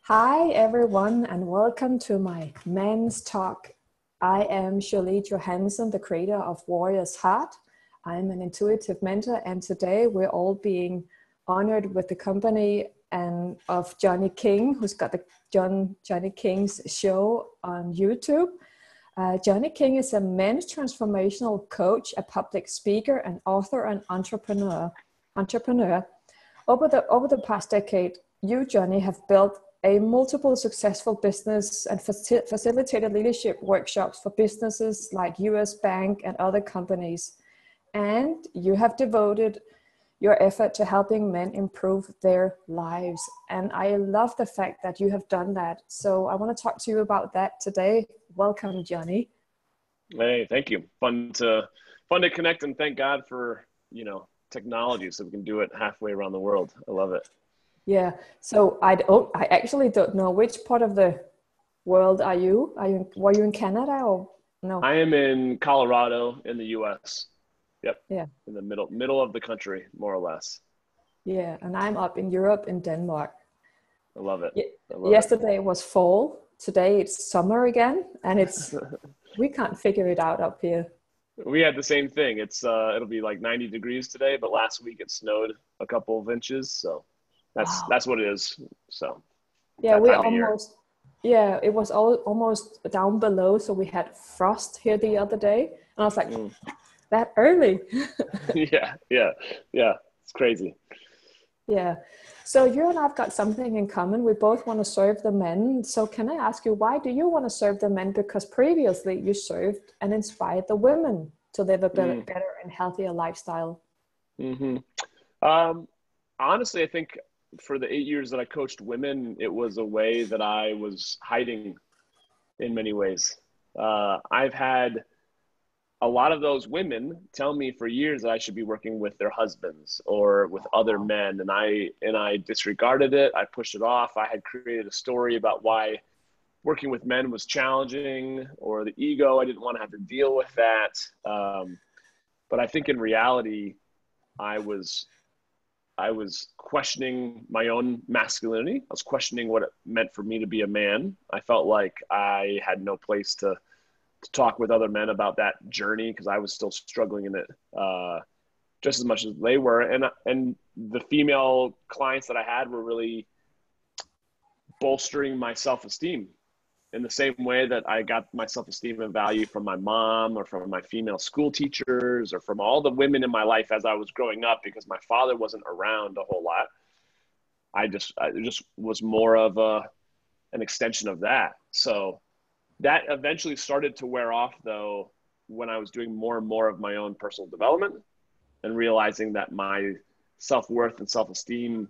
Hi everyone and welcome to my men's talk. I am Joulie Johansson, the creator of Warriors Heart. I'm an intuitive mentor, and today we're all being honored with the company and of Johnny King, who's got the Johnny King's show on YouTube. Johnny King is a men's transformational coach, a public speaker, an author, and entrepreneur. Over the past decade, you, Johnny, have built a multiple successful business and facilitated leadership workshops for businesses like US Bank and other companies. And you have devoted your effort to helping men improve their lives. And I love the fact that you have done that. So I want to talk to you about that today. Welcome, Johnny. Hey, thank you. Fun to connect, and thank God for, technology so we can do it halfway around the world. I love it. Yeah. So I actually don't know which part of the world are you? Were you in Canada or no? I am in Colorado in the US. Yep. Yeah. In the middle of the country, more or less. Yeah. And I'm up in Europe, in Denmark. I love it. Yesterday was fall. Today it's summer again, and we can't figure it out up here. We had the same thing. It'll be like 90 degrees today, but last week it snowed a couple of inches, so that's what it is. So yeah, it was almost down below, so we had frost here the other day, and I was like, that early. yeah, it's crazy. Yeah. So you and I've got something in common. We both want to serve the men. So can I ask you, why do you want to serve the men? Because previously you served and inspired the women to live a better and healthier lifestyle. Honestly, I think for the 8 years that I coached women, it was a way that I was hiding in many ways. I've had a lot of those women tell me for years that I should be working with their husbands or with other men. And I disregarded it. I pushed it off. I had created a story about why working with men was challenging, or the ego. I didn't want to have to deal with that. But I think in reality, I was questioning my own masculinity. I was questioning what it meant for me to be a man. I felt like I had no place to talk with other men about that journey because I was still struggling in it just as much as they were. And the female clients that I had were really bolstering my self-esteem in the same way that I got my self-esteem and value from my mom or from my female school teachers or from all the women in my life as I was growing up, because my father wasn't around a whole lot. I just was more of an extension of that. So that eventually started to wear off, though, when I was doing more and more of my own personal development and realizing that my self-worth and self-esteem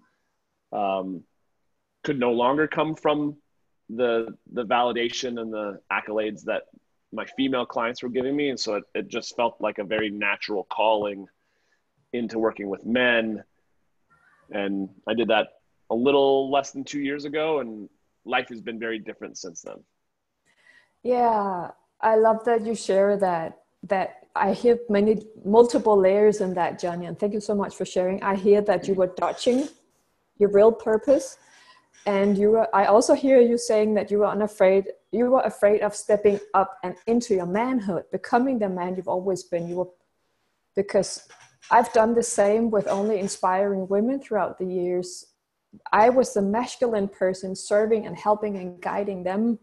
could no longer come from the validation and the accolades that my female clients were giving me. And so it just felt like a very natural calling into working with men. And I did that a little less than 2 years ago, and life has been very different since then. Yeah, I love that you share that I hear multiple layers in that, Johnny, and thank you so much for sharing. I hear that you were dodging your real purpose, and I also hear you saying that you were afraid of stepping up and into your manhood, becoming the man you've always been. Because I've done the same with only inspiring women throughout the years. I was the masculine person serving and helping and guiding them.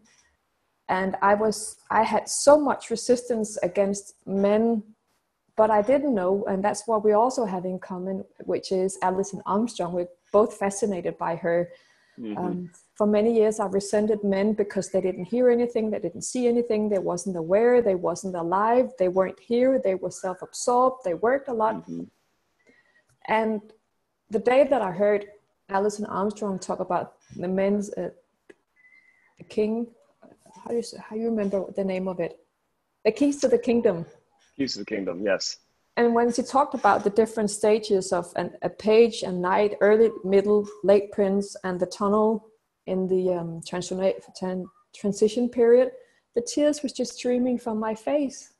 And I had so much resistance against men, but I didn't know. And that's what we also have in common, which is Alison Armstrong. We're both fascinated by her. For many years, I resented men because they didn't hear anything. They didn't see anything. They wasn't aware. They wasn't alive. They weren't here. They were self-absorbed. They worked a lot. And the day that I heard Alison Armstrong talk about the men's the king, how you remember the name of it? The Keys to the Kingdom. Keys to the Kingdom, yes. And when she talked about the different stages of a page and knight, early, middle, late prince, and the tunnel in the transition period, the tears was just streaming from my face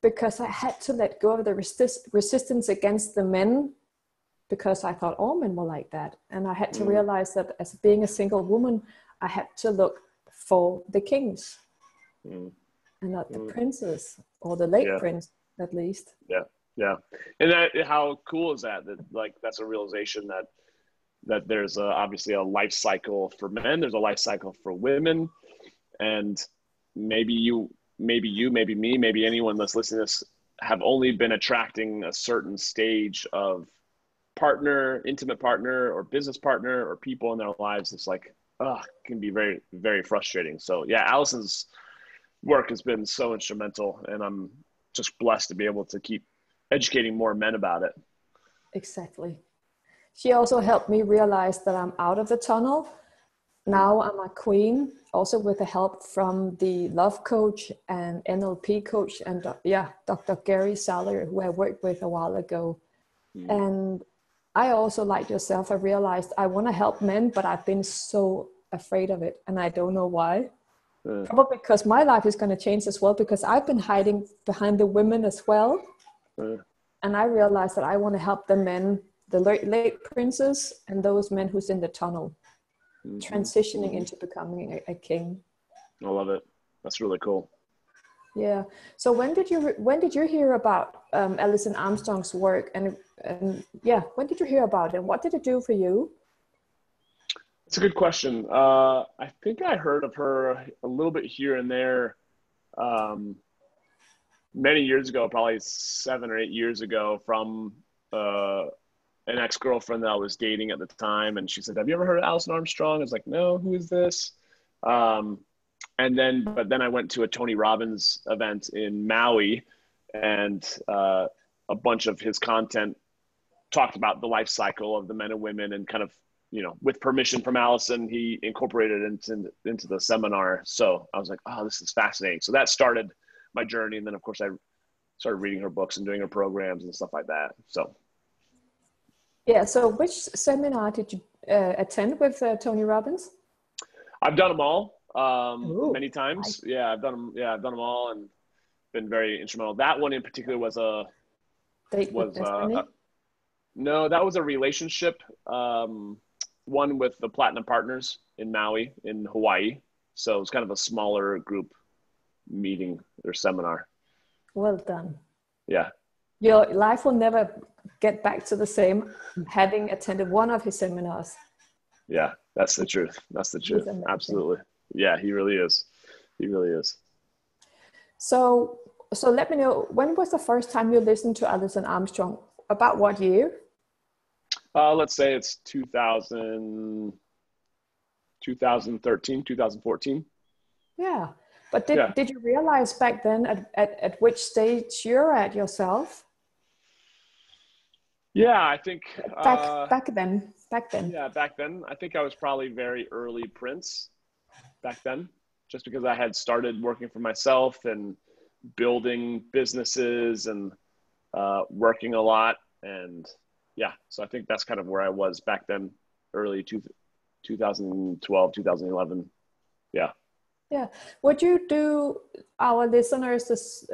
because I had to let go of the resistance against the men, because I thought all men were like that. And I had to realize that as being a single woman, I had to look for the kings Mm. and not the Mm. princes, or the late Yeah. prince at least. Yeah. Yeah. And that, how cool is that? That like, that's a realization that there's obviously a life cycle for men. There's a life cycle for women. And maybe you, maybe me, maybe anyone that's listening to this have only been attracting a certain stage of partner, intimate partner, or business partner, or people in their lives. It's like, can be very, very frustrating. So yeah, Allison's work has been so instrumental, and I'm just blessed to be able to keep educating more men about it. Exactly. She also helped me realize that I'm out of the tunnel. Now I'm a queen, also with the help from the love coach and NLP coach and Dr. Gary Saller, who I worked with a while ago. And I also, like yourself, I realized I want to help men, but I've been so afraid of it, and I don't know why. Probably because my life is going to change as well, because I've been hiding behind the women as well. And I realized that I want to help the men, the late princes, and those men who's in the tunnel, transitioning into becoming a king. I love it. That's really cool. Yeah. So when did you hear about Alison Armstrong's work, and when did you hear about it, and what did it do for you? It's a good question. I think I heard of her a little bit here and there many years ago, probably 7 or 8 years ago, from an ex-girlfriend that I was dating at the time. And she said, "Have you ever heard of Alison Armstrong?" I was like, "No, who is this?" But then I went to a Tony Robbins event in Maui, and a bunch of his content talked about the life cycle of the men and women, and kind of, with permission from Alison, he incorporated it into the seminar. So I was like, "Oh, this is fascinating." So that started my journey. And then of course I started reading her books and doing her programs and stuff like that. So. Yeah. So which seminar did you attend with Tony Robbins? I've done them all many times. Nice. Yeah, I've done them all, and been very instrumental. That one in particular was no, that was a relationship one with the Platinum Partners in Maui in Hawaii. So it was kind of a smaller group meeting or seminar. Well done. Yeah. Your life will never get back to the same having attended one of his seminars. Yeah, that's the truth. That's the truth. Absolutely. Yeah, he really is. He really is. So let me know, when was the first time you listened to Alison Armstrong? About what year? Let's say it's 2013, 2014. Yeah. But did you realize back then at which stage you're at yourself? Yeah, I think back then. Yeah, back then. I think I was probably very early Prince back then, just because I had started working for myself and building businesses and working a lot. And yeah, so I think that's kind of where I was back then, early 2012, 2011. Yeah. Yeah. Would you do our listeners this?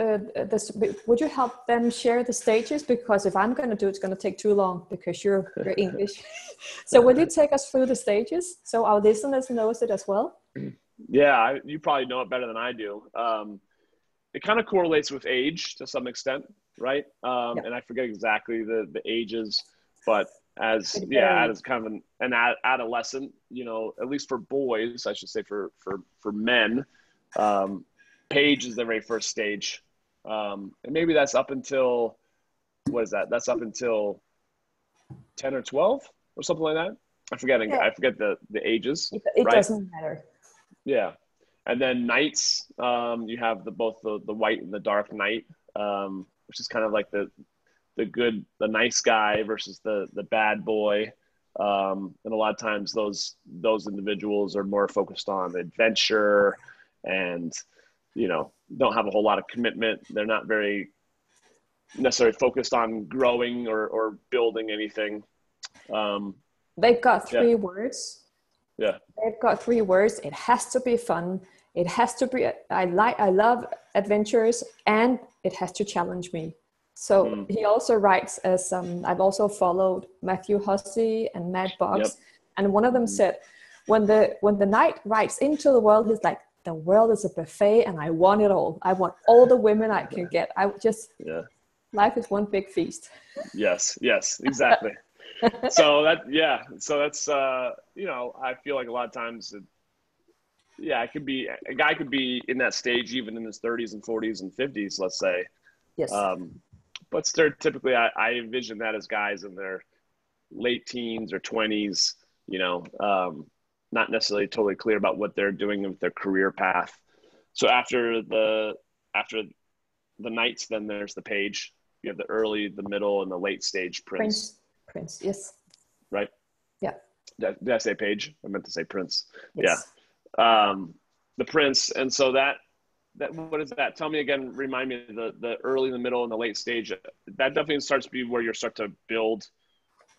Would you help them share the stages? Because if I'm going to do it, it's going to take too long because you're English. So will you take us through the stages so our listeners knows it as well? Yeah, you probably know it better than I do. It kind of correlates with age to some extent, right? And I forget exactly the ages, but as kind of an adolescent, at least for boys, I should say for men, Page is the very first stage. And maybe that's up until, what is that? That's up until 10 or 12 or something like that. I forget the ages. It doesn't matter. Yeah. And then Knights, you have both the white and the dark knight, which is kind of like the nice guy versus the bad boy. And a lot of times those individuals are more focused on adventure and, don't have a whole lot of commitment. They're not very necessarily focused on growing or building anything. They've got three words. Yeah. They've got three words. It has to be fun. It has to be, I love adventures, and it has to challenge me. So he also writes I've also followed Matthew Hussey and Matt Boggs. Yep. And one of them said, when the knight rides into the world, he's like, the world is a buffet and I want it all. I want all the women I can get. I just, life is one big feast. Yes, exactly. So that's, you know, I feel like a lot of times, it could be, a guy could be in that stage, even in his 30s and 40s and 50s, let's say. Yes. But stereotypically, I envision that as guys in their late teens or 20s, you know, not necessarily totally clear about what they're doing with their career path. So after the knights, then there's the page. You have the early, the middle, and the late stage prince. Prince, yes. Right? Yeah. Did I say page? I meant to say prince. Yes. Yeah. The prince. And so that what is that? Tell me again, remind me of the early, the middle, and the late stage. That definitely starts to be where you start to build,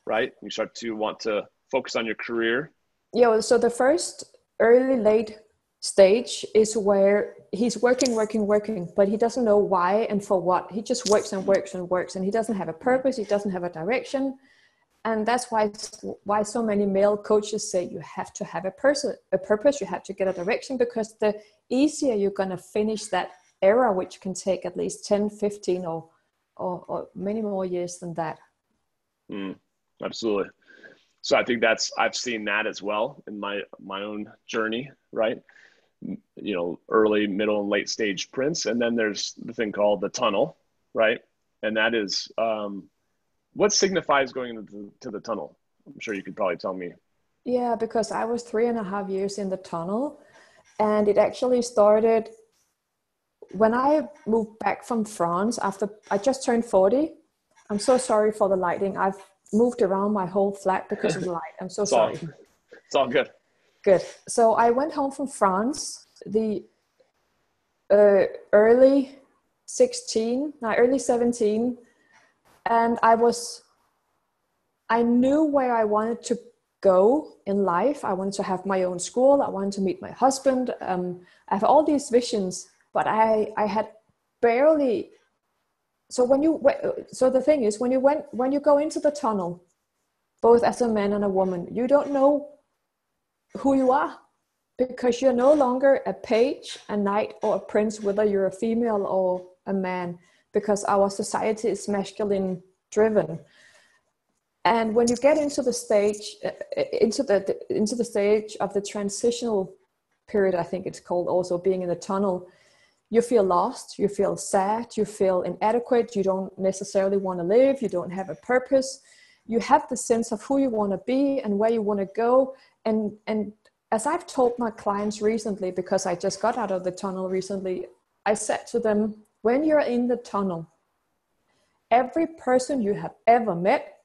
right? You start to want to focus on your career. Yeah, so the first early late stage is where he's working, but he doesn't know why and for what. He just works and works, and he doesn't have a purpose, he doesn't have a direction. And that's why so many male coaches say you have to have a purpose, you have to get a direction, because the easier you're going to finish that era, which can take at least 10, 15 or many more years than that. Absolutely. So I think I've seen that as well in my own journey, right? You know, early, middle, and late stage prince. And then there's the thing called the tunnel, right? And that is, what signifies going into the tunnel? I'm sure you could probably tell me. Yeah, because I was 3.5 years in the tunnel, and it actually started when I moved back from France after I just turned 40. I'm so sorry for the lighting. I've moved around my whole flat because of the light. I'm so sorry. It's all good. Good. So I went home from France the early 17, and I knew where I wanted to go in life. I wanted to have my own school. I wanted to meet my husband. I have all these visions, but I had barely. So the thing is, when you go into the tunnel, both as a man and a woman, you don't know who you are, because you're no longer a page, a knight, or a prince, whether you're a female or a man, because our society is masculine driven. And when you get into the stage, into the stage of the transitional period, I think it's called, also being in the tunnel, you feel lost, you feel sad, you feel inadequate, you don't necessarily want to live, you don't have a purpose, you have the sense of who you want to be and where you want to go. And as I've told my clients recently, because I just got out of the tunnel recently, I said to them, when you're in the tunnel, every person you have ever met,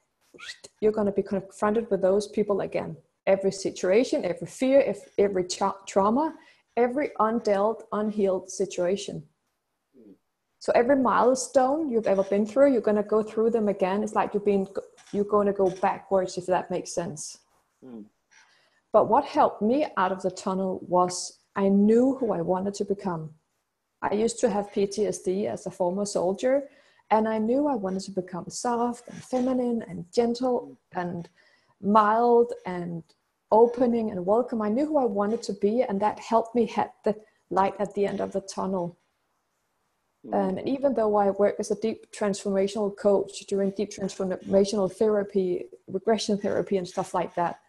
you're going to be confronted with those people again. Every situation, every fear, every trauma, every undealt, unhealed situation. So every milestone you've ever been through, you're going to go through them again. It's like you're going to go backwards, if that makes sense. But what helped me out of the tunnel was I knew who I wanted to become. I used to have PTSD as a former soldier, and I knew I wanted to become soft and feminine and gentle and mild and opening and welcome. I knew who I wanted to be, and that helped me have the light at the end of the tunnel. And even though I work as a deep transformational coach, doing deep transformational therapy, regression therapy and stuff like that,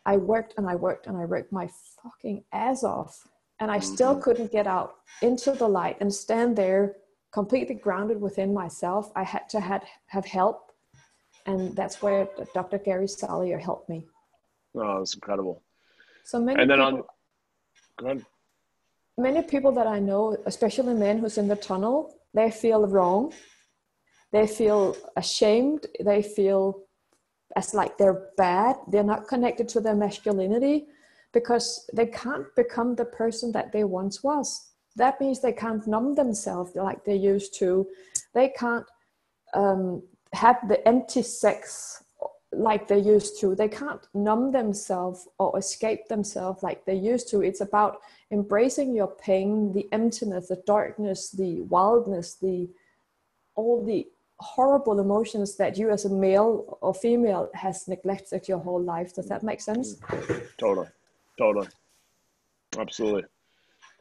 I worked and I worked and I worked my fucking ass off. And I still couldn't get out into the light and stand there completely grounded within myself. I had to have help. And that's where Dr. Gary Salyer helped me. Oh, that's incredible. So many people that I know, especially men who's in the tunnel, they feel wrong. They feel ashamed. They feel as like they're bad. They're not connected to their masculinity because they can't become the person that they once was. That means they can't numb themselves like they used to. They can't have the empty sex like they used to. They can't numb themselves or escape themselves like they used to. It's about embracing your pain, the emptiness, the darkness, the wildness, all the horrible emotions that you as a male or female has neglected your whole life. Does that make sense? Totally. Totally. Absolutely.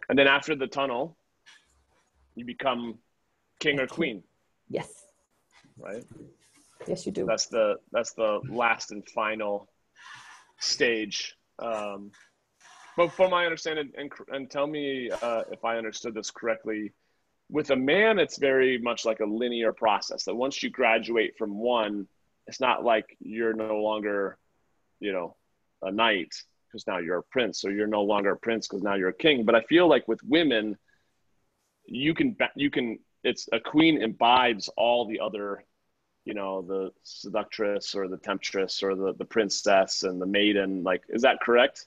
And then after the tunnel, you become king or queen, Yes. right? Yes, you do. That's the last and final stage. But from my understanding, and tell me if I understood this correctly, with a man, it's very much like a linear process that once you graduate from one, it's not like you're no longer, a knight because now you're a prince, or you're no longer a prince because now you're a king. But I feel like with women, you can, it's a queen imbibes all the other, the seductress or the temptress or the princess and the maiden. Like, is that correct?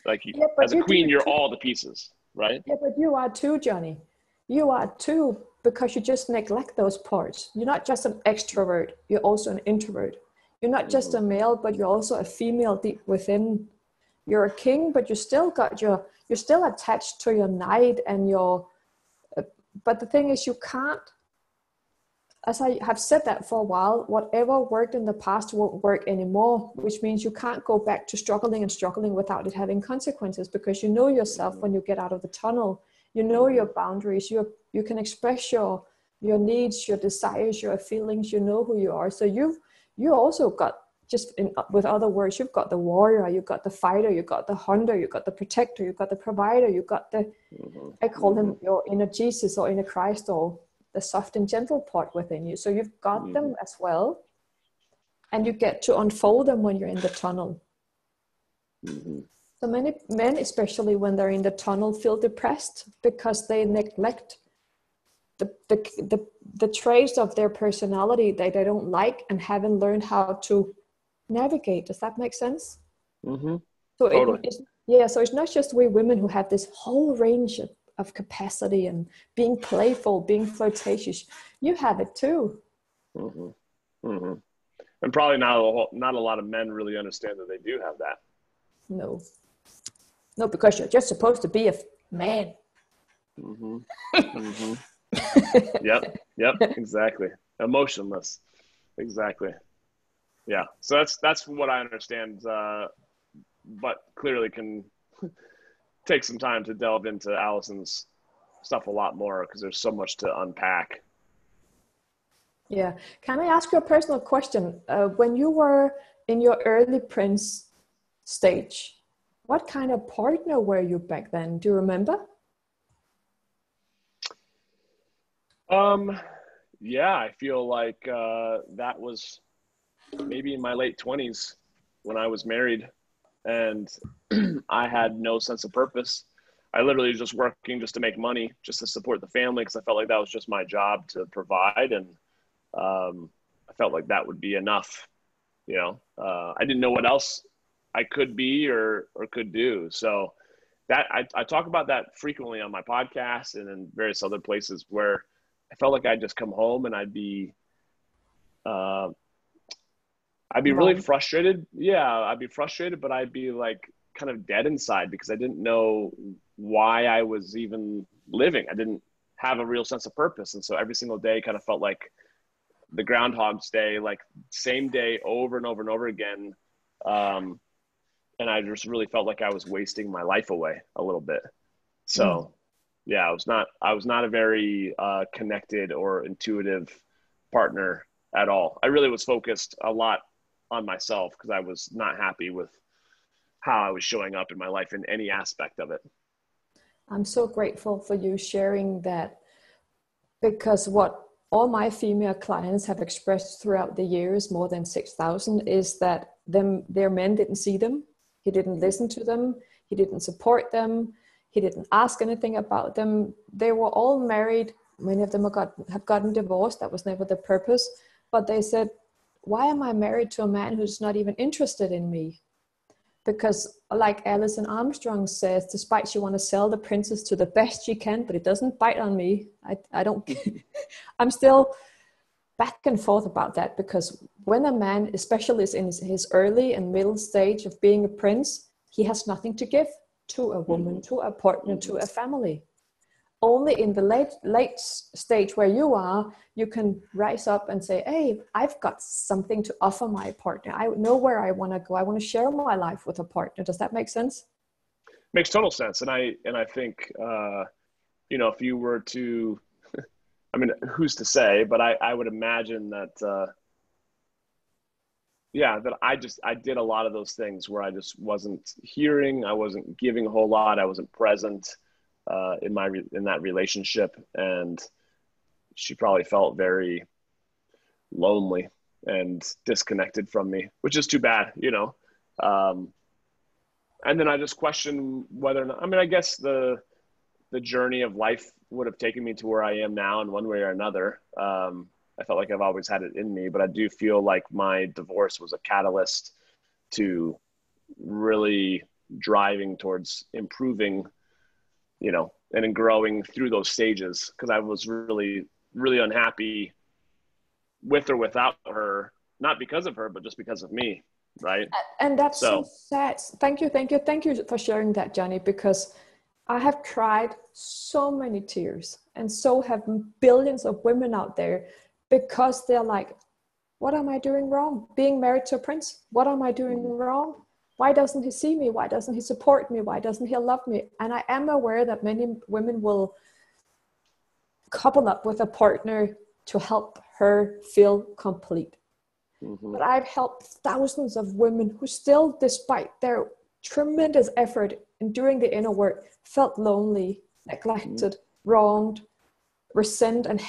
Like, Yeah, but as a you do queen, it you're too. all the pieces, right? Yeah, but you are too, Johnny. You are too, because you just neglect those parts. You're not just an extrovert, you're also an introvert. You're not just Mm-hmm. a male, but you're also a female deep within. You're a king, but you're still attached to your knight and your, but the thing is, you can't, as I have said that for a while, whatever worked in the past won't work anymore, which means you can't go back to struggling and struggling without it having consequences, because you know yourself when you get out of the tunnel. You know your boundaries. You can express your needs, your desires, your feelings. You know who you are. So you also got, just with other words, you've got the warrior, you've got the fighter, you've got the hunter, you've got the protector, you've got the provider, you've got the, I call him your inner Jesus or inner Christ, or the soft and gentle part within you. So you've got them as well, and you get to unfold them when you're in the tunnel. So many men, especially when they're in the tunnel, feel depressed because they neglect the traits of their personality that they don't like and haven't learned how to navigate. Does that make sense? Mm-hmm. So Totally. so it's not just we women who have this whole range of capacity and being playful, being flirtatious. You have it too. Mm-hmm. Mm-hmm. And probably not a lot of men really understand that they do have that. No, because you're just supposed to be a man. Mm-hmm. Mm-hmm. Yep. Exactly. Emotionless. Exactly. Yeah. So that's what I understand. But clearly can take some time to delve into Allison's stuff a lot more, because there's so much to unpack. Yeah. Can I ask you a personal question? When you were in your early Prince stage, what kind of partner were you back then? Do you remember? Yeah, I feel like that was maybe in my late 20s when I was married, and I had no sense of purpose. I literally was just working just to make money, just to support the family, because I felt like that was just my job to provide, and I felt like that would be enough. I didn't know what else I could be or could do. So that I talk about that frequently on my podcast and in various other places, where I felt like I'd just come home and uh, I'd be really Alone. frustrated. Yeah, I'd be frustrated, but I'd be like kind of dead inside because I didn't know why I was even living. I didn't have a real sense of purpose. And so every single day kind of felt like the Groundhog's Day, like same day over and over and over again. And I just really felt like I was wasting my life away a little bit. So yeah, I was not a very connected or intuitive partner at all. I really was focused a lot on myself because I was not happy with how I was showing up in my life in any aspect of it. I'm so grateful for you sharing that, because what all my female clients have expressed throughout the years, more than 6,000, is that their men didn't see them. He didn't listen to them. He didn't support them. He didn't ask anything about them. They were all married. Many of them have gotten divorced. That was never the purpose. But they said, why am I married to a man who's not even interested in me? Because like Alison Armstrong says, despite she want to sell the princess to the best she can, but it doesn't bite on me. I don't, I'm still back and forth about that, because when a man, especially is in his early and middle stage of being a prince, he has nothing to give to a woman, to a partner, to a family. Only in the late stage where you are, you can rise up and say, hey, I've got something to offer my partner. I know where I want to go. I want to share my life with a partner. Does that make sense? Makes total sense. And I think, if you were to, I mean, who's to say, but I would imagine that, that I did a lot of those things where I just wasn't hearing, I wasn't giving a whole lot. I wasn't present, in that relationship. And she probably felt very lonely and disconnected from me, which is too bad, and then I just question whether or not, I mean, I guess the journey of life would have taken me to where I am now in one way or another. I felt like I've always had it in me, but I do feel like my divorce was a catalyst to really driving towards improving, and in growing through those stages. Cause I was really, really unhappy with or without her, not because of her, but just because of me. Right. And that's so sad. Thank you for sharing that, Johnny, because I have cried so many tears, and so have billions of women out there, because they're like, what am I doing wrong? Being married to a prince, what am I doing wrong? Why doesn't he see me? Why doesn't he support me? Why doesn't he love me? And I am aware that many women will couple up with a partner to help her feel complete. Mm-hmm. But I've helped thousands of women who still, despite their tremendous effort in doing the inner work, felt lonely, neglected, wronged, resented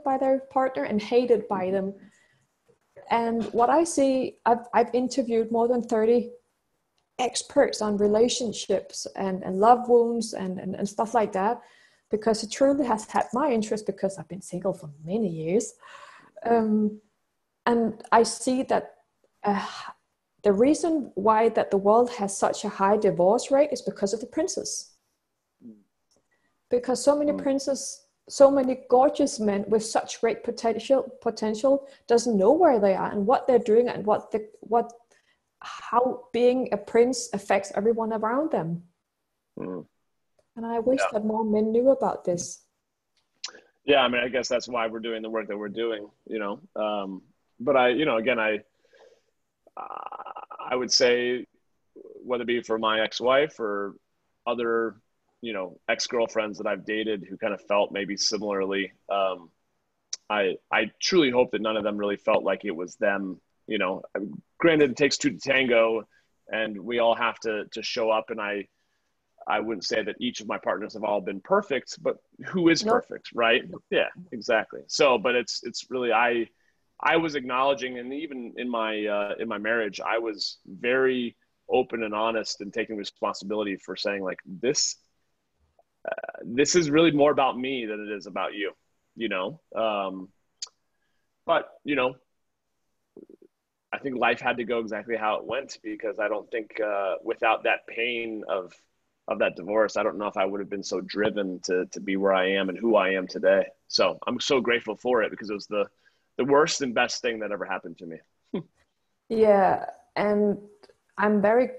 by their partner and hated by them. And what I see, I've interviewed more than 30 experts on relationships and love wounds and stuff like that, because it truly has had my interest, because I've been single for many years. And I see that the reason why that the world has such a high divorce rate is because of the princes. Because so many princes, so many gorgeous men with such great potential doesn't know where they are and what they're doing, and how being a prince affects everyone around them. And I wish that more men knew about this. Yeah, I mean, I guess that's why we're doing the work that we're doing, but I would say, whether it be for my ex-wife or other, ex-girlfriends that I've dated who kind of felt maybe similarly, I truly hope that none of them really felt like it was them. Granted, it takes two to tango, and we all have to show up. And I wouldn't say that each of my partners have all been perfect, but who is perfect, right? Yeah, exactly. So, but it's really, I was acknowledging, and even in my marriage, I was very open and honest and taking responsibility for saying, like, this is really more about me than it is about you, but I think life had to go exactly how it went, because I don't think without that pain of that divorce, I don't know if I would have been so driven to be where I am and who I am today. So I'm so grateful for it, because it was the worst and best thing that ever happened to me. Yeah. And I'm very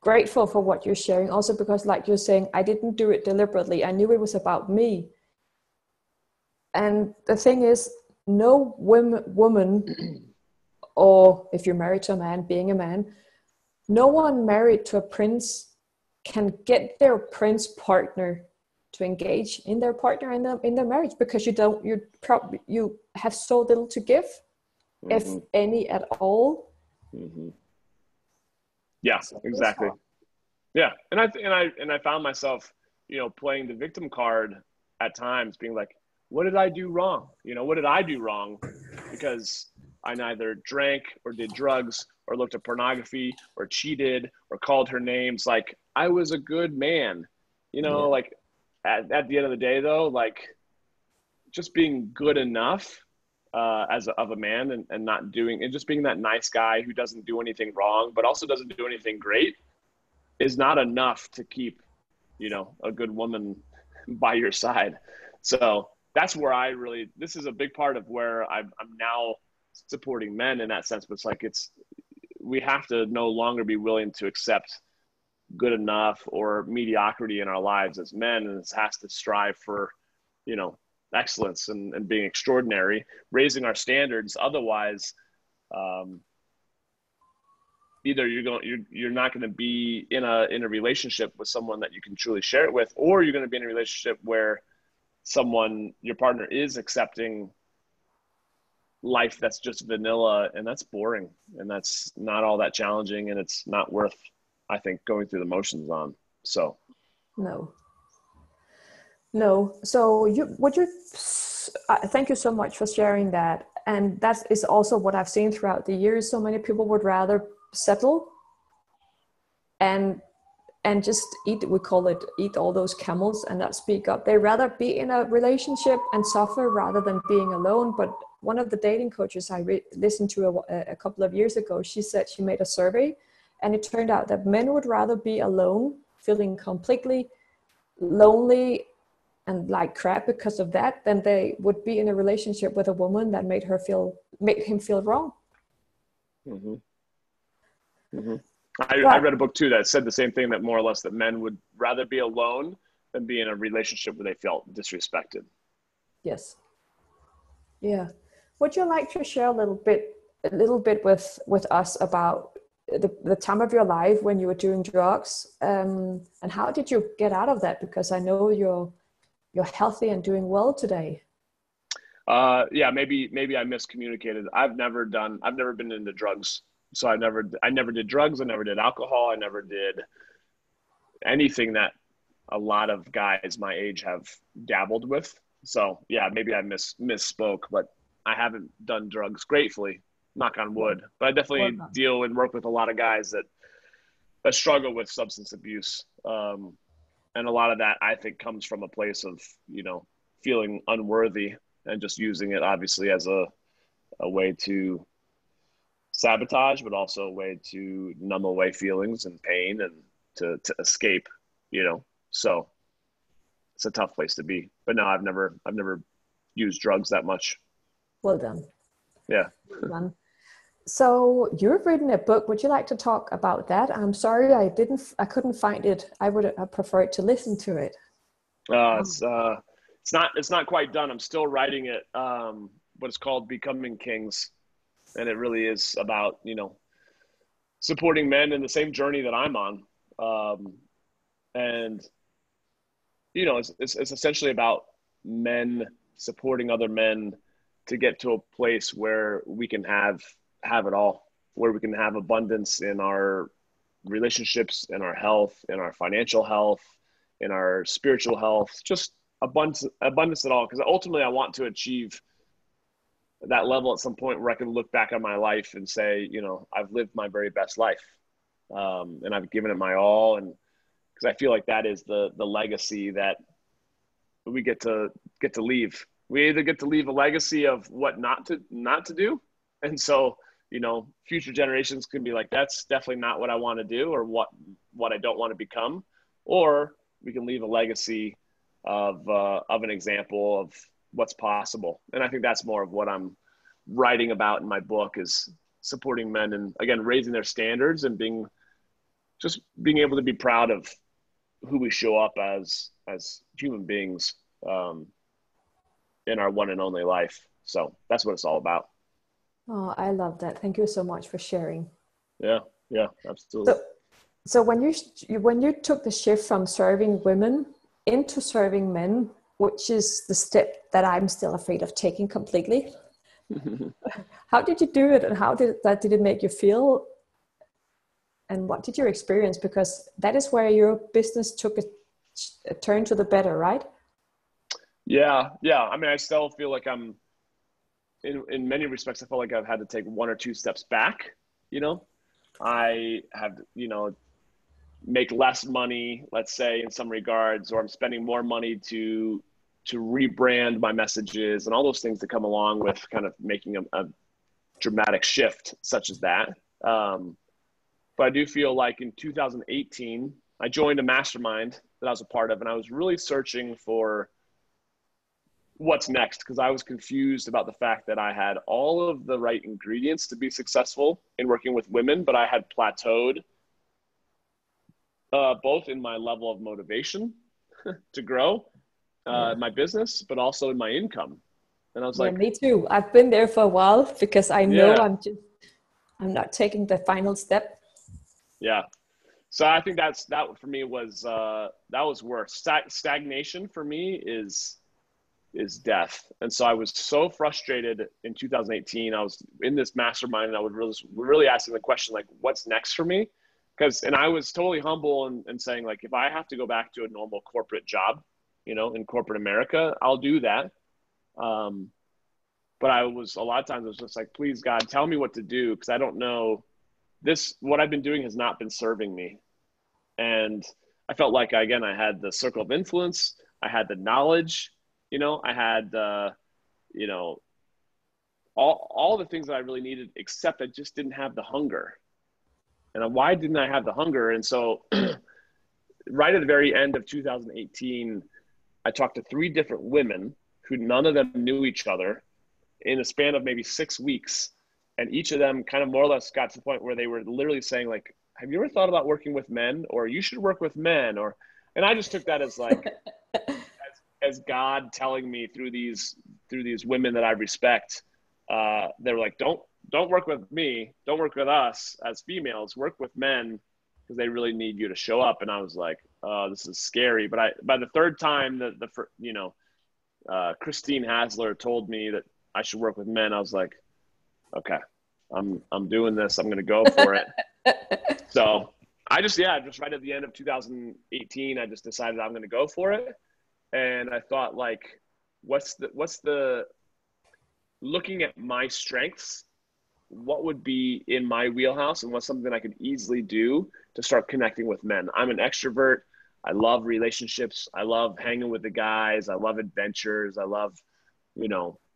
grateful for what you're sharing also, because like you're saying, I didn't do it deliberately. I knew it was about me. And the thing is, no woman or if you're married to a man, being a man, no one married to a prince can get their prince partner to engage in their partner in their marriage, because you have so little to give, if any at all. Yeah, exactly. Yeah, and I found myself, playing the victim card at times, being like, what did I do wrong? What did I do wrong? Because I neither drank or did drugs or looked at pornography or cheated or called her names. Like, I was a good man, like at the end of the day, though, like, just being good enough of a man, and not doing, and just being that nice guy who doesn't do anything wrong, but also doesn't do anything great, is not enough to keep, a good woman by your side. So that's where this is a big part of where I'm now supporting men in that sense. But it's like, we have to no longer be willing to accept good enough or mediocrity in our lives as men. And it has to strive for, excellence and being extraordinary, raising our standards. Otherwise, either you're not going to be in a relationship with someone that you can truly share it with, or you're going to be in a relationship where your partner is accepting life that's just vanilla, and that's boring, and that's not all that challenging, and it's not worth, I think, going through the motions on. So no. So thank you so much for sharing that. And that is also what I've seen throughout the years. So many people would rather settle and just eat, we call it eat all those camels and not speak up. They rather be in a relationship and suffer rather than being alone. But one of the dating coaches I listened to a couple of years ago, she said she made a survey, and it turned out that men would rather be alone, feeling completely lonely and like crap because of that, than they would be in a relationship with a woman that made him feel wrong. Mm-hmm. Mm-hmm. I read a book too that said the same thing, that more or less that men would rather be alone than be in a relationship where they felt disrespected. Yes. Yeah. Would you like to share a little bit with us about the time of your life when you were doing drugs, and how did you get out of that? Because I know you're healthy and doing well today. Yeah, maybe I miscommunicated. I've never been into drugs. So I never did drugs. I never did alcohol. I never did anything that a lot of guys my age have dabbled with. So yeah, maybe I misspoke, but I haven't done drugs, gratefully, knock on wood. But I definitely deal and work with a lot of guys that struggle with substance abuse. And a lot of that, I think, comes from a place of, feeling unworthy and just using it obviously as a way to sabotage, but also a way to numb away feelings and pain and to escape, so it's a tough place to be. But no, I've never used drugs that much. Well done. Yeah. Well done. So you've written a book. Would you like to talk about that? I'm sorry, I couldn't find it. I would have preferred to listen to it. It's not quite done. I'm still writing it. But it's called Becoming Kings. And it really is about, supporting men in the same journey that I'm on. And, it's essentially about men supporting other men to get to a place where we can have it all, where we can have abundance in our relationships, in our health, in our financial health, in our spiritual health, just abundance at all. Because ultimately I want to achieve that level at some point where I can look back on my life and say, I've lived my very best life, and I've given it my all. And because I feel like that is the legacy that we get to leave. We either get to leave a legacy of what not to do, and so future generations can be like, that's definitely not what I want to do, or what I don't want to become, or we can leave a legacy of an example of what's possible. And I think that's more of what I'm writing about in my book, is supporting men and, again, raising their standards and being able to be proud of who we show up as human beings in our one and only life. So that's what it's all about. Oh, I love that. Thank you so much for sharing. Yeah, absolutely. So when you took the shift from serving women into serving men, which is the step that I'm still afraid of taking completely, how did you do it, and how did it make you feel, and what did you experience? Because that is where your business took a turn to the better, right? Yeah. I mean, I still feel like I'm in many respects, I felt like I've had to take one or two steps back. I have, make less money, let's say, in some regards, or I'm spending more money to rebrand my messages and all those things that come along with kind of making a dramatic shift such as that. But I do feel like in 2018, I joined a mastermind that I was a part of, and I was really searching for what's next, because I was confused about the fact that I had all of the right ingredients to be successful in working with women, but I had plateaued both in my level of motivation to grow my business, but also in my income. And I was like, me too. I've been there for a while, because I know I'm not taking the final step. Yeah. So I think that for me was, that was worse. Stagnation for me is death. And so I was so frustrated in 2018. I was in this mastermind and I was really asking the question, like, what's next for me? And I was totally humble and saying, like, if I have to go back to a normal corporate job, in corporate America, I'll do that. But a lot of times I was just like, please God, tell me what to do. Cause I don't know what I've been doing has not been serving me. And I felt like, again, I had the circle of influence. I had the knowledge, I had, all the things that I really needed, except I just didn't have the hunger. And why didn't I have the hunger? And so right at the very end of 2018, I talked to 3 different women who none of them knew each other in a span of maybe 6 weeks. And each of them kind of more or less got to the point where they were literally saying, like, have you ever thought about working with men? Or you should work with men? And I just took that as like, as God telling me through these women that I respect, they were like, don't work with me. Don't work with us as females, work with men because they really need you to show up. And I was like, oh, this is scary. But by the third time Christine Hasler told me that I should work with men, I was like, okay, I'm doing this. I'm going to go for it. So just right at the end of 2018, I just decided I'm going to go for it. And I thought, like, what's the looking at my strengths, what would be in my wheelhouse and what's something I could easily do to start connecting with men. I'm an extrovert. I love relationships. I love hanging with the guys. I love adventures. I love,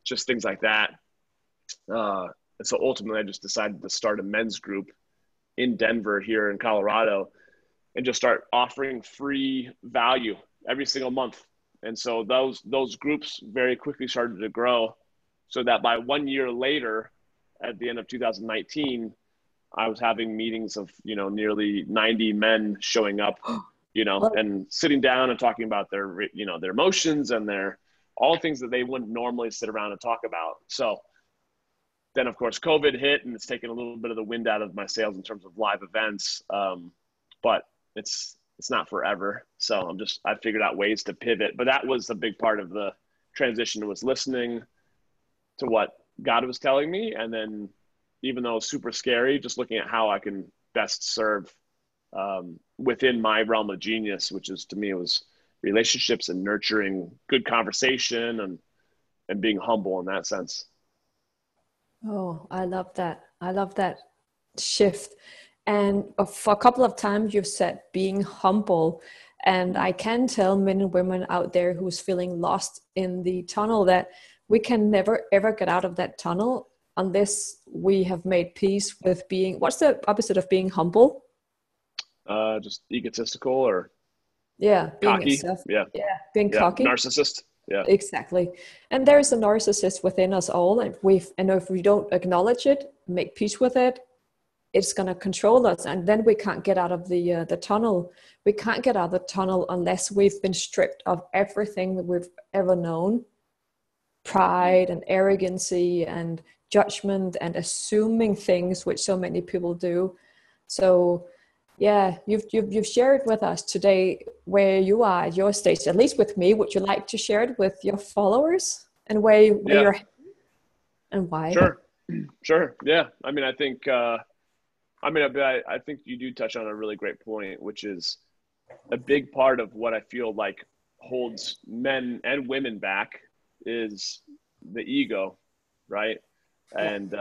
just things like that. And so ultimately I just decided to start a men's group in Denver here in Colorado and just start offering free value every single month. And so those groups very quickly started to grow, so that by 1 year later, at the end of 2019, I was having meetings of, nearly 90 men showing up, and sitting down and talking about their, their emotions and all things that they wouldn't normally sit around and talk about. So then, of course, COVID hit, and it's taken a little bit of the wind out of my sails in terms of live events. But it's not forever. So I figured out ways to pivot. But that was a big part of the transition, was listening to what God was telling me. And then, even though it was super scary, just looking at how I can best serve within my realm of genius, which is, to me, it was relationships and nurturing good conversation and being humble in that sense. Oh, I love that. I love that shift. And for a couple of times you've said being humble. And I can tell men and women out there who's feeling lost in the tunnel that we can never, ever get out of that tunnel unless we have made peace with being, what's the opposite of being humble? Just egotistical or being cocky. Being cocky. Narcissist. Yeah, exactly. And there is a narcissist within us all, and if we don't acknowledge it, make peace with it, it's going to control us, and then we can't get out of the tunnel. We can't get out of the tunnel unless we've been stripped of everything that we've ever known: pride and arrogancy and judgment and assuming things, which so many people do. So yeah, you've shared with us today where you are at your stage, at least with me. Would you like to share it with your followers and where you're and why? Sure. Yeah. I mean, I think I think you do touch on a really great point, which is a big part of what I feel like holds men and women back is the ego, right? And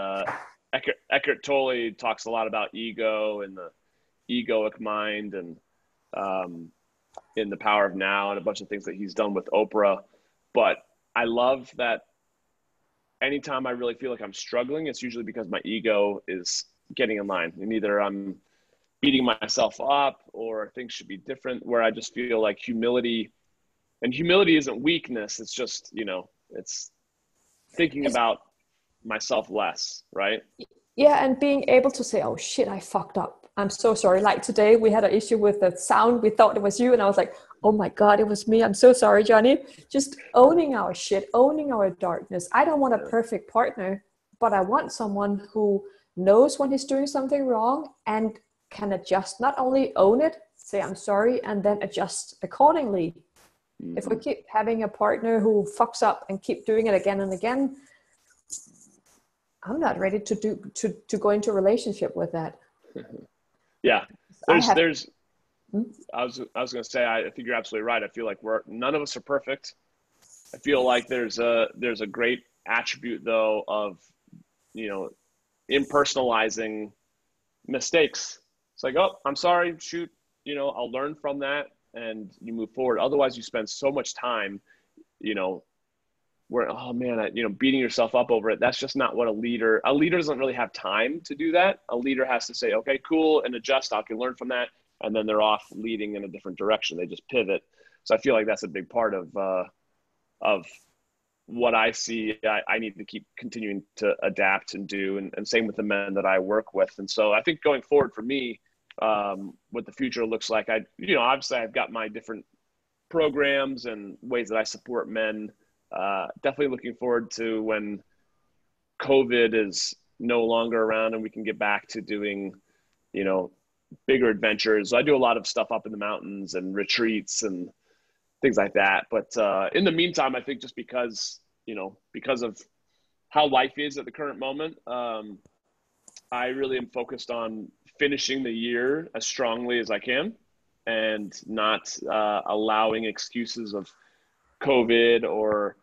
Eckhart Tolle talks a lot about ego and the egoic mind, and in The Power of Now, and a bunch of things that he's done with Oprah. But I love that anytime I really feel like I'm struggling, it's usually because my ego is getting in line, and either I'm beating myself up or things should be different, where I just feel like humility isn't weakness. It's just, it's thinking about myself less, right? Yeah, and being able to say, oh shit, I fucked up. I'm so sorry. Like today we had an issue with the sound. We thought it was you. And I was like, oh my God, it was me. I'm so sorry, Johnny. Just owning our shit, owning our darkness. I don't want a perfect partner, but I want someone who knows when he's doing something wrong and can adjust, not only own it, say I'm sorry, and then adjust accordingly. Mm-hmm. If we keep having a partner who fucks up and keep doing it again and again, I'm not ready to go into a relationship with that. Yeah. I was going to say, I think you're absolutely right. I feel like none of us are perfect. I feel like there's a great attribute though of, impersonalizing mistakes. It's like, oh, I'm sorry, shoot, I'll learn from that and you move forward. Otherwise you spend so much time, where, oh man, beating yourself up over it. That's just not what a leader doesn't really have time to do that. A leader has to say, okay, cool, and adjust. I can learn from that. And then they're off leading in a different direction. They just pivot. So I feel like that's a big part of what I see. I need to keep continuing to adapt and do, and same with the men that I work with. And so I think going forward for me, what the future looks like, obviously I've got my different programs and ways that I support men. Definitely looking forward to when COVID is no longer around and we can get back to doing, bigger adventures. I do a lot of stuff up in the mountains and retreats and things like that. But in the meantime, I think just because of how life is at the current moment, I really am focused on finishing the year as strongly as I can and not allowing excuses of COVID or,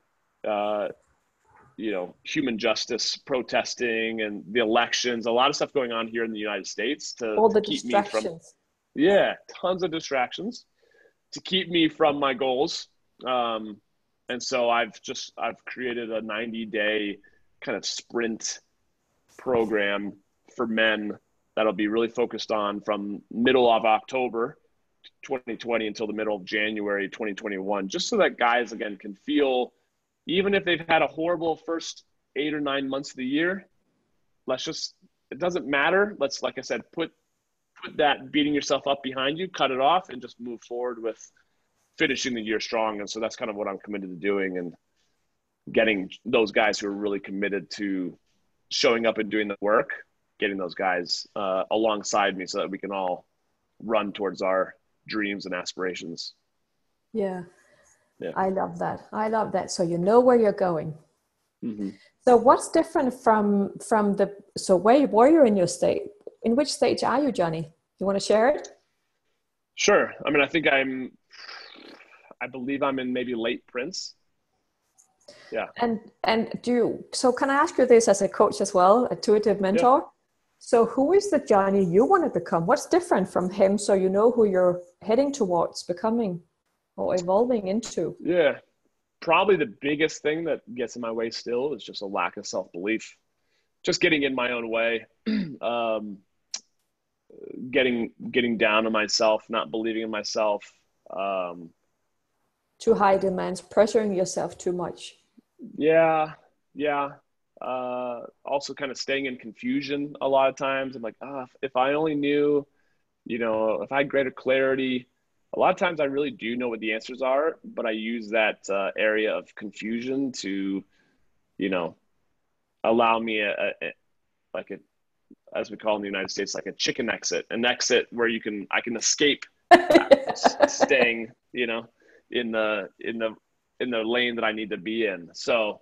human justice protesting and the elections, a lot of stuff going on here in the United States all the keep distractions. Tons of distractions to keep me from my goals. And so I've created a 90-day kind of sprint program for men that'll be really focused on from middle of October 2020 until the middle of January 2021, just so that guys again can feel, even if they've had a horrible first 8 or 9 months of the year, it doesn't matter. Let's, like I said, put that beating yourself up behind you, cut it off, and just move forward with finishing the year strong. And so that's kind of what I'm committed to doing, and getting those guys who are really committed to showing up and doing the work, getting those guys alongside me so that we can all run towards our dreams and aspirations. Yeah. I love that. So you know where you're going. Mm-hmm. So what's different from where you're in your state? In which stage are you, Johnny? You want to share it? Sure. I mean, I believe I'm in maybe late Prince. Yeah. And so can I ask you this as a coach as well, intuitive mentor? Yeah. So who is the Johnny you want to become? What's different from him so you know who you're heading towards becoming or evolving into? Yeah. Probably the biggest thing that gets in my way still is just a lack of self-belief. Just getting in my own way. Getting down on myself, not believing in myself. Too high demands, pressuring yourself too much. Yeah. Also kind of staying in confusion a lot of times. I'm like, if I only knew, if I had greater clarity. A lot of times I really do know what the answers are, but I use that area of confusion to, allow me as we call it in the United States, like a chicken exit, an exit where I can escape staying, in the lane that I need to be in. So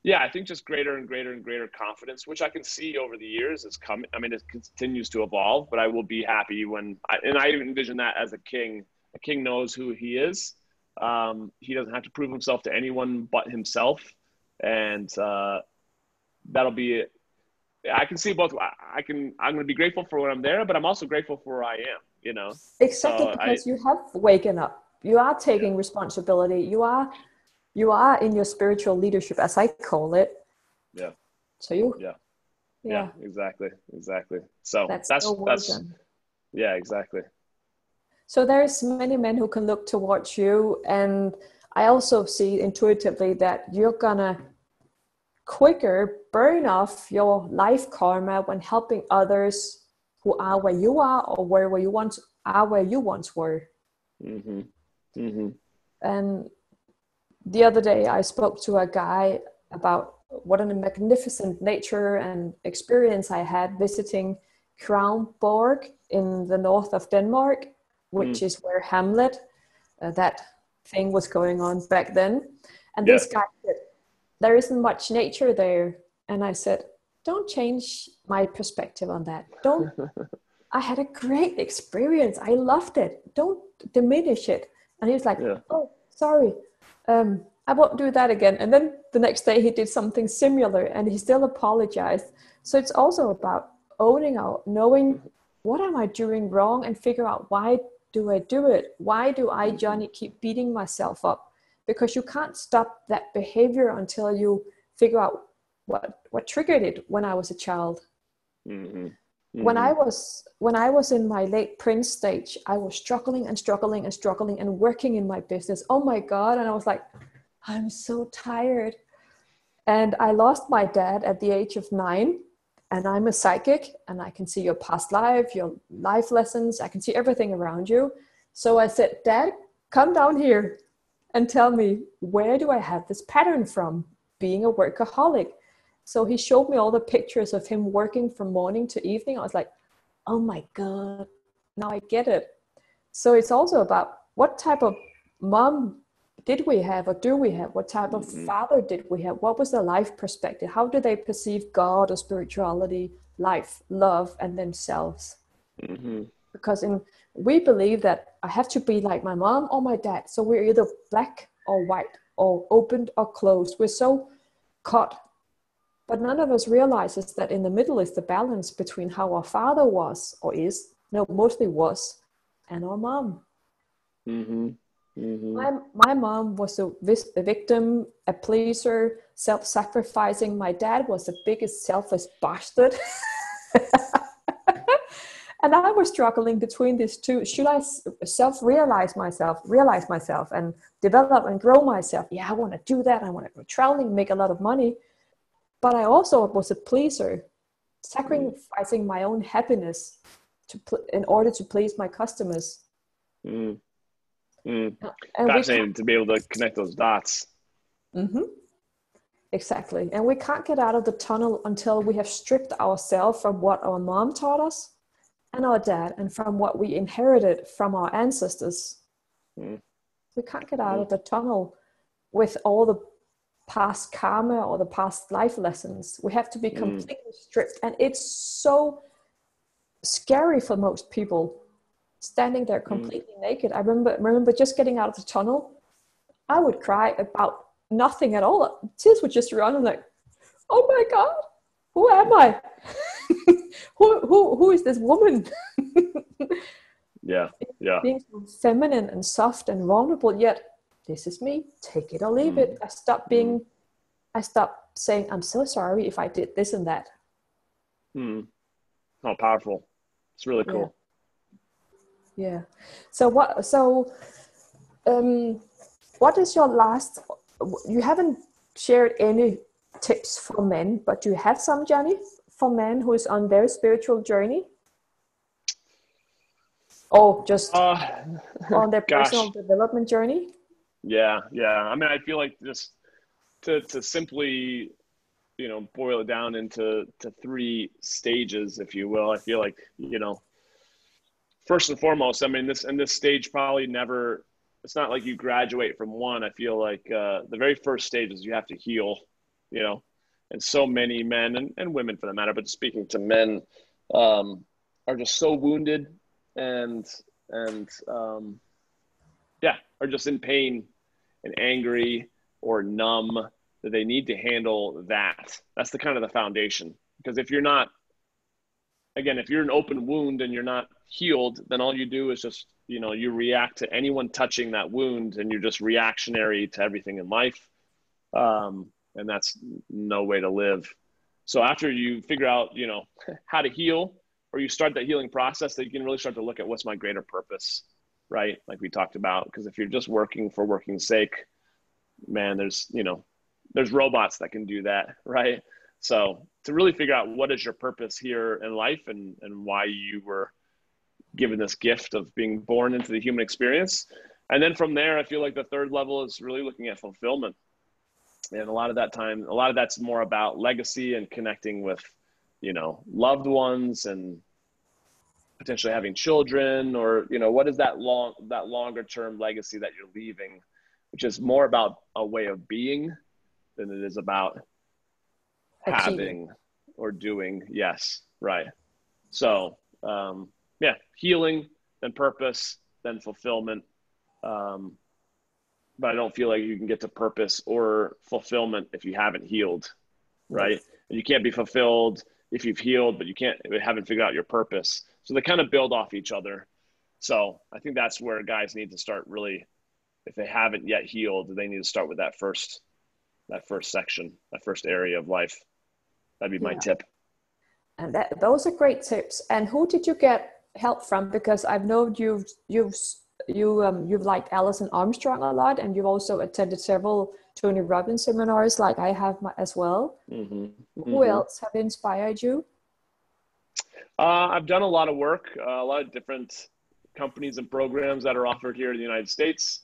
yeah, I think just greater and greater and greater confidence, which I can see over the years is coming. I mean, it continues to evolve, but I will be happy I envision that as a king. A king knows who he is. He doesn't have to prove himself to anyone but himself. And that'll be it. I can see both. I'm going to be grateful for when I'm there, but I'm also grateful for where I am, Exactly, because you have waken up. You are taking responsibility. You are in your spiritual leadership, as I call it. Yeah. So Yeah, exactly. So that's yeah, exactly. So there's many men who can look towards you. And I also see intuitively that you're gonna quicker burn off your life karma when helping others who are where you are or where you once were. Mm-hmm. Mm-hmm. And the other day I spoke to a guy about what a magnificent nature and experience I had visiting Kronborg in the north of Denmark, which is where Hamlet, that thing was going on back then. And this guy said, there isn't much nature there. And I said, don't change my perspective on that. Don't. I had a great experience. I loved it. Don't diminish it. And he was like, oh, sorry. I won't do that again. And then the next day he did something similar and he still apologized. So it's also about owning out, knowing what am I doing wrong and figure out why do I do it? Why do I, Johnny, keep beating myself up? Because you can't stop that behavior until you figure out what triggered it when I was a child. Mm-hmm. Mm-hmm. When I was in my late Prince stage, I was struggling and working in my business. Oh my God. And I was like, I'm so tired. And I lost my dad at the age of 9. And I'm a psychic and I can see your past life, your life lessons. I can see everything around you. So I said, Dad, come down here and tell me, where do I have this pattern from, being a workaholic? So he showed me all the pictures of him working from morning to evening. I was like, oh my God, now I get it. So it's also about what type of mom did we have or do we have? What type of father did we have? What was their life perspective? How do they perceive God or spirituality, life, love, and themselves? Because we believe that I have to be like my mom or my dad. So we're either black or white or opened or closed. We're so caught. But none of us realizes that in the middle is the balance between how our father was or is, no, mostly was, and our mom. My mom was a victim, a pleaser, self-sacrificing. My dad was the biggest selfish bastard. And I was struggling between these two. Should I realize myself and develop and grow myself? Yeah, I want to do that. I want to go traveling, make a lot of money. But I also was a pleaser, sacrificing my own happiness in order to please my customers. Fascinating to be able to connect those dots. Exactly. And we can't get out of the tunnel until we have stripped ourselves from what our mom taught us and our dad, and from what we inherited from our ancestors. We can't get out of the tunnel with all the past karma or the past life lessons. We have to be completely stripped. And it's so scary for most people, standing there completely naked. I remember just getting out of the tunnel. I would cry about nothing at all. Tears would just run. I'm like, oh my God, who am I? who is this woman? Yeah. Being so feminine and soft and vulnerable, yet this is me. Take it or leave it. I stopped saying, I'm so sorry if I did this and that. Oh, powerful. It's really cool. Yeah. So what is your last, you haven't shared any tips for men, but do you have some, Johnny, for men who is on their spiritual journey? Or just on their personal development journey? Yeah. I mean, I feel like just to simply, boil it down into 3 stages, if you will. I feel like, first and foremost, I mean, this stage probably never, it's not like you graduate from one. I feel like the very first stage is you have to heal, and so many men and women for that matter, but speaking to men, are just so wounded and are just in pain and angry or numb, that they need to handle that. That's the kind of the foundation. Because if you're not, again, if you're an open wound and you're not healed, then all you do is just, you react to anyone touching that wound, and you're just reactionary to everything in life. And that's no way to live. So after you figure out, how to heal, or you start that healing process, that you can really start to look at what's my greater purpose, right? Like we talked about, because if you're just working for working's sake, man, there's robots that can do that, right? So to really figure out what is your purpose here in life, and why you were given this gift of being born into the human experience. And then from there, I feel like the third level is really looking at fulfillment. And a lot of that's more about legacy and connecting with, loved ones and potentially having children, or, what is that longer term legacy that you're leaving, which is more about a way of being than it is about having or doing. Yes. Right. So, healing, then purpose, then fulfillment. But I don't feel like you can get to purpose or fulfillment if you haven't healed. Right. Yes. And you can't be fulfilled if you've healed, but you haven't figured out your purpose. So they kind of build off each other. So I think that's where guys need to start, really, if they haven't yet healed, they need to start with that first section, that first area of life. That'd be my tip. And those are great tips. And who did you get help from? Because I've known you've liked Alison Armstrong a lot, and you've also attended several Tony Robbins seminars, like I have as well. Mm-hmm. Who else have inspired you? I've done a lot of work, a lot of different companies and programs that are offered here in the United States.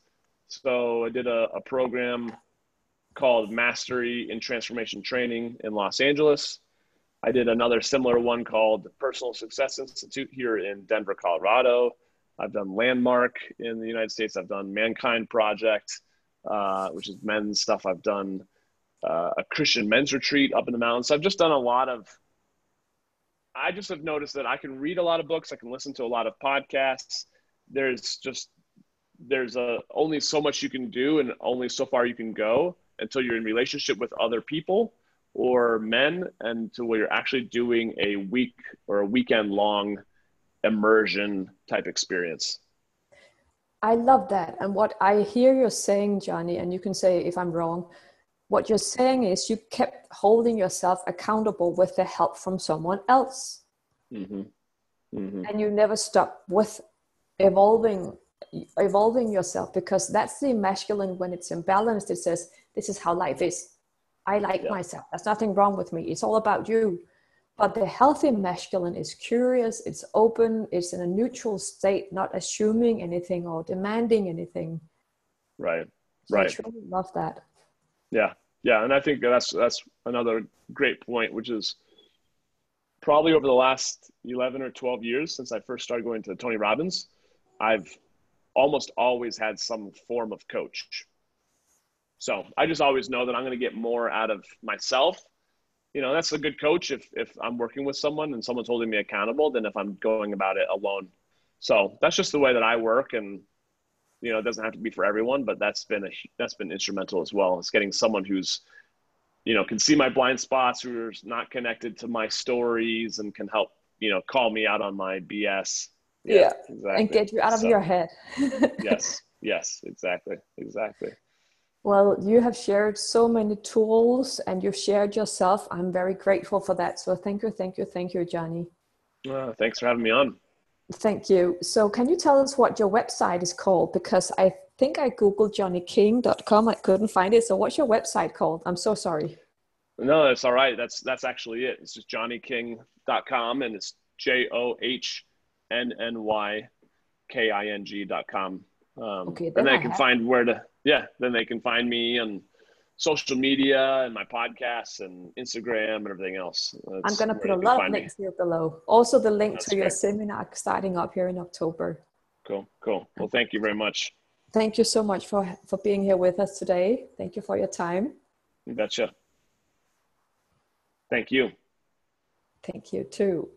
So I did a program called Mastery in Transformation Training in Los Angeles. I did another similar one called Personal Success Institute here in Denver, Colorado. I've done Landmark in the United States. I've done Mankind Project, which is men's stuff. I've done a Christian men's retreat up in the mountains. So I've just done I just have noticed that I can read a lot of books. I can listen to a lot of podcasts. There's only so much you can do and only so far you can go until you're in relationship with other people or men, and to where you're actually doing a week or a weekend long immersion type experience. I love that. And what I hear you're saying, Johnny, and you can say if I'm wrong, what you're saying is you kept holding yourself accountable with the help from someone else. Mm-hmm. Mm-hmm. And you never stop with evolving yourself, because that's the masculine. When it's imbalanced, it says, this is how life is. I like myself. There's nothing wrong with me. It's all about you. But the healthy masculine is curious, it's open, it's in a neutral state, not assuming anything or demanding anything. Right. So I truly love that. Yeah. Yeah. And I think that's another great point, which is probably over the last 11 or 12 years since I first started going to Tony Robbins, I've almost always had some form of coach. So I just always know that I'm going to get more out of myself. That's a good coach if I'm working with someone and someone's holding me accountable than if I'm going about it alone. So that's just the way that I work. And, it doesn't have to be for everyone, but that's been instrumental as well. It's getting someone who's, can see my blind spots, who's not connected to my stories, and can help, call me out on my BS. Yeah, exactly. And get you out of your head. Yes, exactly. Well, you have shared so many tools and you've shared yourself. I'm very grateful for that. So thank you, Johnny. Thanks for having me on. Thank you. So can you tell us what your website is called? Because I think I Googled johnnyking.com. I couldn't find it. So what's your website called? I'm so sorry. No, that's all right. That's actually it. It's just johnnyking.com, and it's JOHNNYKING.com. Okay, and they can find then they can find me on social media and my podcasts and Instagram and everything else. I'm going to put a lot of links here below. Also the link to your great. Seminar starting up here in October. Cool. Well, thank you very much. Thank you so much for being here with us today. Thank you for your time. You betcha. Thank you. Thank you too.